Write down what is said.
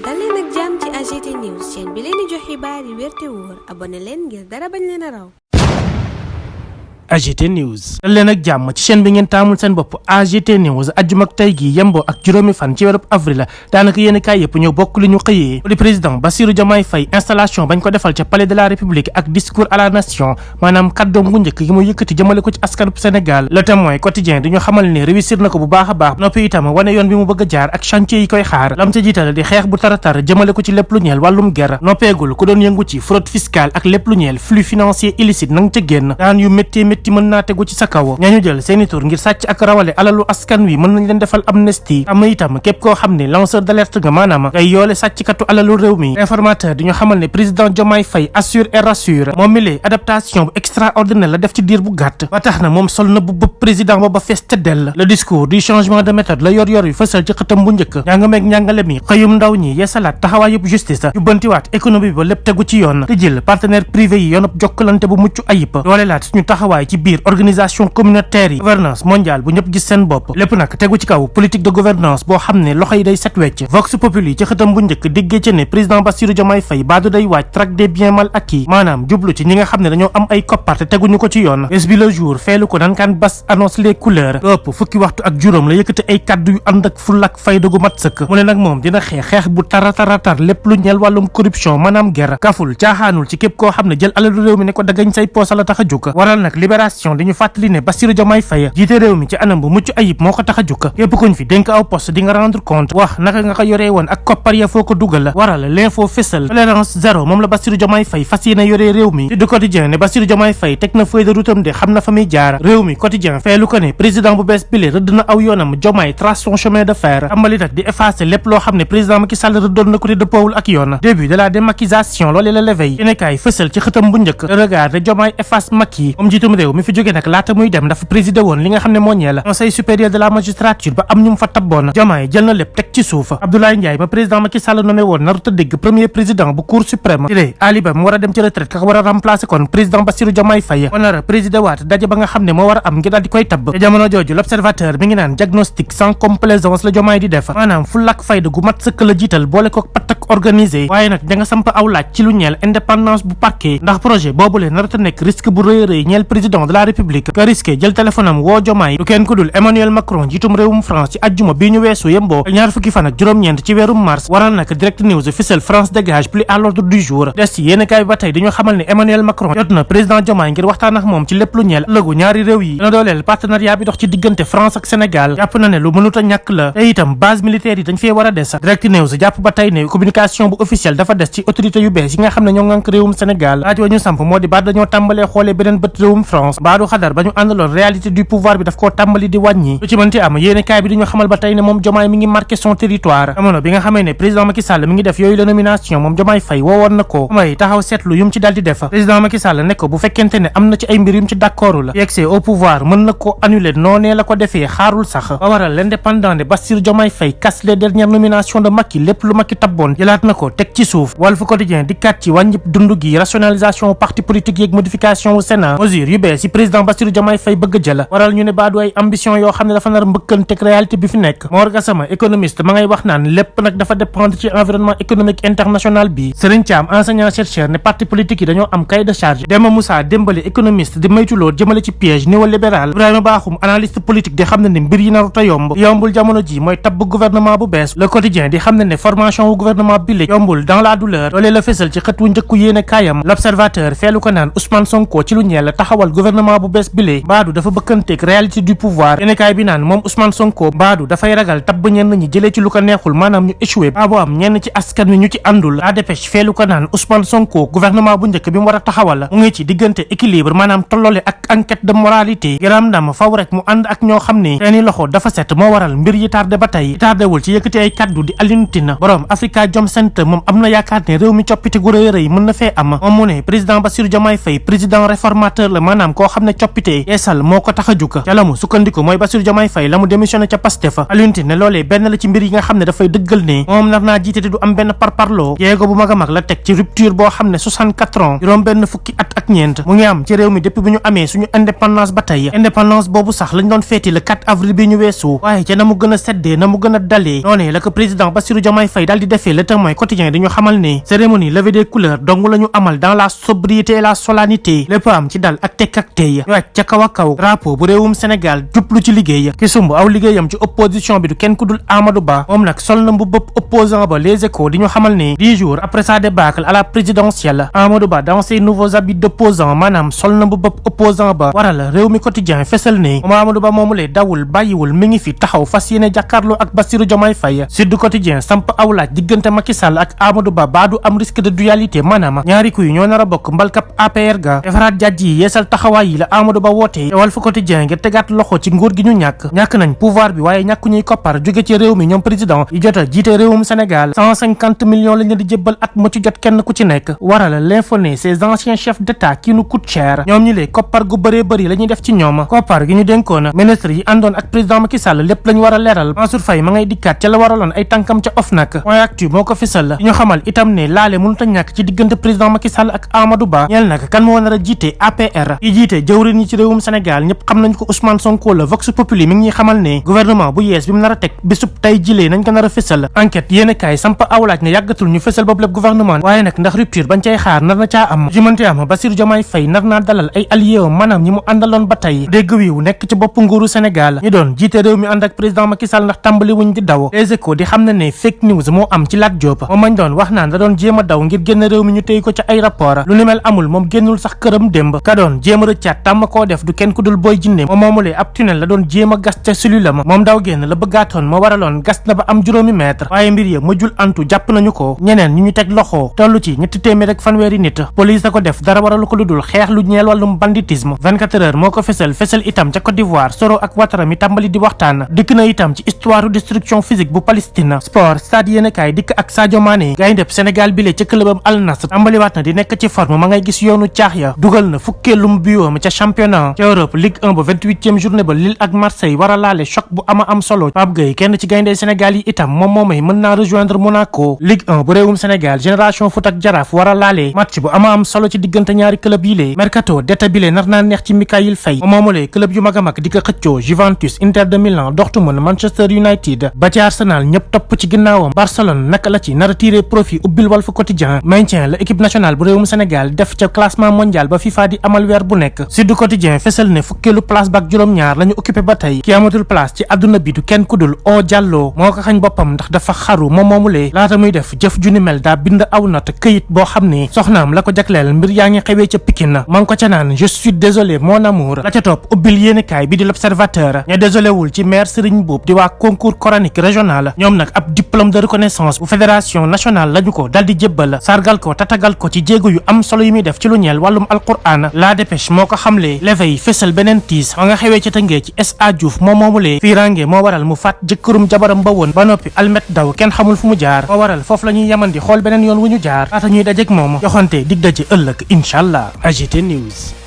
dal leen ak jàmm ci AGT News chaîne bi leen di jox xibaar yi wér te wóor abonné leen ngir dara bañ leen a raw. AGT News dal leen ak jàmm ci chaîne bi ngeen taamul seen bopp AGT News ajjuma ak tey gi yemboo ak juróomi fan ci weeru avril daanaka yéen kaay yëpp ñëw bokk li ñu xëyee di président Bassirou Diomaye Faye installation bañ ko defal ca palais de la République ak discours à la nation maanaam kàddoom gu njëkk gi mu yëkkati jëmale ko ci askanub Sénégal Le Témoin quotidien di ñu xamal ne réussir na ko bu baax a baax noppi itam wane yoon bi mu bëgg a jaar ak chantier yi koy xaar lam ca jiital di xeex bu taratar jëmale ko ci lépp lu ñeel wàllum ger noppeegul ku doon yëngu ci fraude fiscale ak lépp lu ñeel flux financier illicite nang ca génn daan yu métti mën naa tegu ci sa kaw ñañu jël seeni tur ngir sàcc ak rawale alalu askan wi mën nañ leen defal amnistie am itam képp koo xam ne lanceur d'alerte nga maanaam ngay yoole sàcckatu alalu réew mi informateur di ñu xamal ne président Diomaye Faye assure et rassure moom mi lee adaptation bu extraordinaire la def ci diir bu gàtt ba tax na moom sol na bu bëpp président ba fees te dell le discours du changement de méthode la yor yu fësal ci xëtam bu njëkk njàng meeg njàngale mi xëyum ndaw ñi yeesalaat taxawaayub justice yu bantiwaat économie bi ba lépp tegu ci yoon te jël partenaire privé yi yoonub jokkalante bu mucc ayib doole laat suñu taxawaay ci biir organisation communautaire yi gouvernance mondiale bu ñëpp gis seen bopp lépp nag tegu ci kaw politique de gouvernance boo xam ne loxo yi day set wecc Vox Populi ci xëtam bu njëkk déggee ci ne président Bassirou Diomaye Faye baadu day waaj traque des biens mal acquis maanaam jublu ci ñi nga xam ne dañoo am ay koppar te teguñu ko ci yoon bés bi le jour feelu ko nan kaan bas annonce les couleurs ëpp fukki waxtu ak juróom la yëkkati ay kaddu yu ànd ak fulla ak fayda gu mat sëkk mu ne nag moom dina xeex bu taratar lépp lu ñeel wàllum corruption maanaam ger kaful caaxaanul ci képp koo xam ne jël alalu réew mi ne ko dagañ say poosa la tax a jukk waral nag libération dañu fàttali ne Bassirou Diomaye Faye jiite réew mi ci anam bu mucc ayib moo ko tax a jukk képp kuñ fi dénk aw poste di nga rendre compte wax naka nga ko yoree woon ak koppar ya foo ko dugal la waral l'info fésal tolérance zéro moom la Bassirou Diomaye Faye fas yéene yoree réew mi ci du quotidien ne Bassirou Diomaye Faye teg na feuille de route am de xam na fa muy jaar réew mi quotidien feelu ko ne président bu bees bile rëdd na aw yoonam Diomaye trace son chemin de fer amali nag di effacer lépp loo xam ne président Macky Sall rëddoon na ko te dëppoowul ak yoon début de la démaquisation loolee la l'éveil yéenekaay fësal ci xëtam bu njëkk le regard de Diomaye efface Macky moom jiitum réew mi fi jóge nag laata muy dem dafa présider woon li nga xam ne moo ñeel conseil supérieur de la magistrature ba am ñu mu fa tabboon Diomaye jël na lépp teg ci suuf Abdoulaye Ndiaye ma président Macky Sall nommé woon naruta dégg premier président bu cour suprême tiré Ali Ba mu war a dem ci retraite ka war a remplacer kon président Bassirou Diomaye Faye wana présider waat daje ba nga xam ne moo war a am ngir daal di koy tabb te jamono jooju l'observateur mi ngi naan diagnostic sans complaisance la Diomaye di def maanaam fulak fayda gu mat sëkk la jiital boole ko patak organisé waaye nag da nga samp aw laaj ci lu ñeel indépendance bu parquet ndax projet boobule naruta nekk risque bu rëy ñeel président de la république ka risqué jël téléphone am woo Diomaye du kenn ku dul Emmanuel Macron jiitum réewum France ci ajjuma bii ñu weesu yemboo ñaar fukki fan ak juróom-ñeent ci weerum mars waral nag direct news officiel France dégage plus à l'ordre du jour des ci yéen kaay bi ba tey dañoo xamal ne Emmanuel Macron jot na président Diomaye ngir waxtaan ak moom ci lépp lu ñeel ëllëgu ñaari réew yi dina dooleel partenariat bi dox ci diggante France ak Sénégal jàpp na ne lu mënut a ñàkk la te itam base militaire yi dañ fee war a des direct news jàpp ba tey ne communication bu officiel dafa des ci autorité yu bees yi nga xam ne ñoo ngànk réewum Sénégal laaj wa ñu samp moo di baat dañoo tàmbalee xoolee beneen bët réewum France baadu xadar ba ñu àndaloon réalité du pouvoir bi daf koo tàmbali di wàññi lu ci mënti am yéene kaay bi di ñu xamal ba tey ne moom Diomaye mi ngi marqué son territoire jamono bi nga xamee ne président Macky Sall mi ngi def yooyu la nomination moom Diomaye Faye woowoon na ko may taxaw seetlu yum ci daal di def président Macky Sall ne ko bu fekkente ne am na ci ay mbir yum ci d'accordul la yegsee au pouvoir mën na ko annuler noonee la ko defee xaarul sax ba waral l'indépendant de Bassirou Diomaye Faye casse les dernières nominations de Macky lépp lu Macky tabboon jëlaat na ko teg ci suuf Walf Quotidien di kat ci wàññib dund gi rationalisation parti politique yeeg modification au Sénat mesure yu bees yi président Bassirou Diomaye Faye bëgg jël waral ñu ne baadu ay ambition yoo xam ne dafa nar mbëkkanteeg réalité bi fi nekk Mor Gassama économiste ma ngay wax naan lépp nag dafa dépendre ci environnement économique international bi Serigne Thiam enseignant chercheur ne parti politique yi dañoo am cahier de charge Demba Moussa Dembélé économiste di maytuloo jëmale ci piège néolibéral Ibrahima Bakhoum analyste politique di xam ne ne mbir yi naru ta yombul jamono ji mooy tabb gouvernement bu bees Le Quotidien di xam ne ne formation wu gouvernement bi la yombul dans la douleur loolee la fésal ci xët wu njëkku yéene kaayam L'Observateur feelu ko naan Ousmane Sonko ci lu ñeel taxawal gouvernement bu bees bi la baadu dafa bëkkanteeg réalité du pouvoir yéene kaay bi naan moom Ousmane Sonko baadu dafay ragal tabb ñenn ñi jëlee ci lu ko neexul maanaam ñu échoué baabo am ñenn ci askan wi ñu ci àndul La Dépêche feelu ko naan Ousmane Sonko gouvernement bu njëkk bi mu war a taxawal mu ngi ci diggante équilibre maanaam tollole ak enquête de moralité gëram ndam faw rek mu ànd ak ñoo xam ne seeni loxo dafa set moo waral mbir yi tardé ba tey tardéwul ci yëkkati ay kaddu di Alioune Tine borom Africa Jom Center moom am na yaakaar ne réew mi coppite gu rëy rëy mën na fee am moom mu ne président Bassirou Diomaye Faye président réformateur la maanaam maanaam koo xam ne coppite yeesal moo ko tax a jukka ca la mu sukkandiku mooy Bassirou Diomaye Faye la mu démissionné ca Pastef Alioune Tine ne loolee benn la ci mbir yi nga xam ne dafay dëggal ne moom nar naa jiite te du am benn parparloo jéego bu mag a mag la teg ci rupture boo xam ne 64 ans juróom benn fukki at ak ñeent mu ngi am ci réew mi depuis bu ñu amee suñu indépendance ba tey indépendance boobu sax lañ doon feeti le 4 avril bi ñu weesu waaye ca na mu gën a seddee na mu gën a dalee noonee la ko président Bassirou Diomaye Faye daal di defee Le Témoin quotidien dañu xamal ne cérémonie levée des couleurs dong la ñu amal dans la sobriété et la solennité lépp am ci dal ak tekk ak tey ñu wàcc ca kaw a kaw drapeau bu réewum Sénégal jublu ci liggéey ki sumb aw liggéeyam ci opposition bi du kenn ku dul Amadou Ba moom nag sol na mbu bëpp opposant ba Les Échos di ñu xamal ne 10 jours après sa débâcle à la présidentielle Amadou Ba dans ses nouveaux habits d'opposant maanaam sol na mbu bëpp opposant ba waral réew mi quotidien fesal ne moom Amadou Ba moomulee dawul bàyyiwul mi ngi fi taxaw fas yéene jàkkaarloo ak Bassirou Diomaye Faye Sud Quotidien samp aw laaj diggante Macky Sall ak Amadou Ba baadu am risque de dualité maanaam ñaari kuy ñoo nar a bokk mbalkap APR ga defaraat jàjj yi yeesal taxawaay yi la Amadou Ba wootee te Walf Quotidien ngir tegaat loxo ci nguur gi ñu ñàkk nañ pouvoir bi waaye ñàkku ñuy koppar jóge ci réew mi ñoom président yi jot a jiite réewum Sénégal 150 millions lañ leen di jébbal at mu ci jot kenn ku ci nekk waral l'info ne ces anciens chefs d'état qui nous coûtent cher ñoom ñi lee koppar gu bëree bëri la ñuy def ci ñoom koppar gi ñu dénkoon ministre yi àndoon ak président Macky Sall lépp lañ war a leeral Mansour Faye ma ngay dikkaat ca la waraloon ay tànkam ca OFNAC point actu moo ko fisal ñu xamal itam ne laale mënut a ñàkk ci diggante président Macky Sall ak Amadou Ba ñeel nag kan moo nar a jiite APR yi jiite jëwrin yi ci réewum Sénégal ñëpp xam nañ ko Ousmane Sonko la Vox Populi mi ngi ñuy xamal ne gouvernement bu yees bi mu nar a teg bisub tey jilee nañ ko nar a fisal enquête yéen kaay samp awlaaj ne yàggatul ñu fisal boobu lépp gouvernement waaye nag ndax rupture bañ cay xaar nar na caa am jumante am Bassirou Diomaye Faye nar naa dalal ay alliés maanaam ñi mu àndaloon ba tey dégg wiiw nekk ci bopp nguuru Sénégal ñi doon jiite réew mi ànd ak président Macky Sall ndax tàmbali wuñ di daw Les Échos di xam ne fake news moo am ci Lat Diop moom mañ doon wax naan da doon jéem a daw ngir génn réew mi ñu téy ko ca ay rapport lu ni mel amul moom génnul sax këram démb ka doon jéem a rëccaat tàmm koo def du kenn ku dul Boy Djiné moom moomulee ab tunnel la doon jéem a gas ca cellule am moom daw génn la bëggaatoon moo waraloon gas na ba am juróomi mètre waaye mbir ya mujjul antu jàpp nañu ko ñeneen ñu teg loxo toll ci ñetti téeméer ak fanweeri nit police a ko def dara waralu ko lu dul xeex lu ñeel wàllum banditisme 24 heures moo ko fesal itam ca Côte d'Ivoire Soro ak Ouattara mi tàmbali di waxtaan dikk na itam ci histoire destruction physique bu Palestine sport stade yéenekaay dikk ak Sadio Mané gayndeb Sénégal bile ca clubam Al Nassr tàmbaliwaat na di nekk ci forme ma ngay gis yoonu caax ya dugal na fukkeelum biyoom ca championnat ca Europe Ligue 1 ba 28e journée ba Lille ak Marseille war a laale choc bu ama am solo Pape Gueye kenn ci gayndee Sénégal yi itam moom moomay mën naa rejoindre Monaco Ligue 1 bu réewum Sénégal Génération Foot ak Jaraaf war a laale match bu ama am solo ci diggante ñaari club yi lee mercato d'été bile nar naa neex ci Mikayil Faye moomulee club yu mag a mag di ko xëccoo Juventus Inter de Milan Dortmund Manchester United ba ci Arsenal ñëpp topp ci ginnaawam Barcelone naka la ci nar a tiré profit ubbil Walf Quotidien maintien la équipe nationale bu réewum Sénégal def ca classement mondial ba FIFA di amal weer bu nekk Sud Quotidien fesal ne fukkeelu place bak juróom-ñaar la ñu occupé ba tey ki amatul place ci àdduna bi du kenn kudul O Diallo moo ko xañ boppam ndax dafa xaru moom moomulee laata muy def jëf ju ni mel daa bind aw not këyit boo xam ne soxnaam la ko jagleel mbir yaa ngi xewee ca Pikine ma ngi ko ca naan je suis désolé mon amour la ca topp ubbil yéenekaay bi di l'Observateur ña désolé wul ci maire Serigne Mboup di waa concours coranique régional ñoom nag ab diplôme de reconnaissance bu fédération nationale lañu ko dal di jébbal sargal ko tatagal ko ci jéego yu am solo yu muy def ci lu ñeel wàllum alquran la dépêche moo ko xamle l'éveil fésal beneen tiis ma nga xewee ca Tëngéej ci SA Diouf moom moomulee fiirange moo waral mu faat jëkkërum jabaram ba woon ba noppi almet daw kenn xamul fu mu jaar moo waral foofu la ñuy yamandi xool beneen yoon wu ñu jaar laata ñuy dajeek moom joxante dig daje ëllëg incha allah AGT News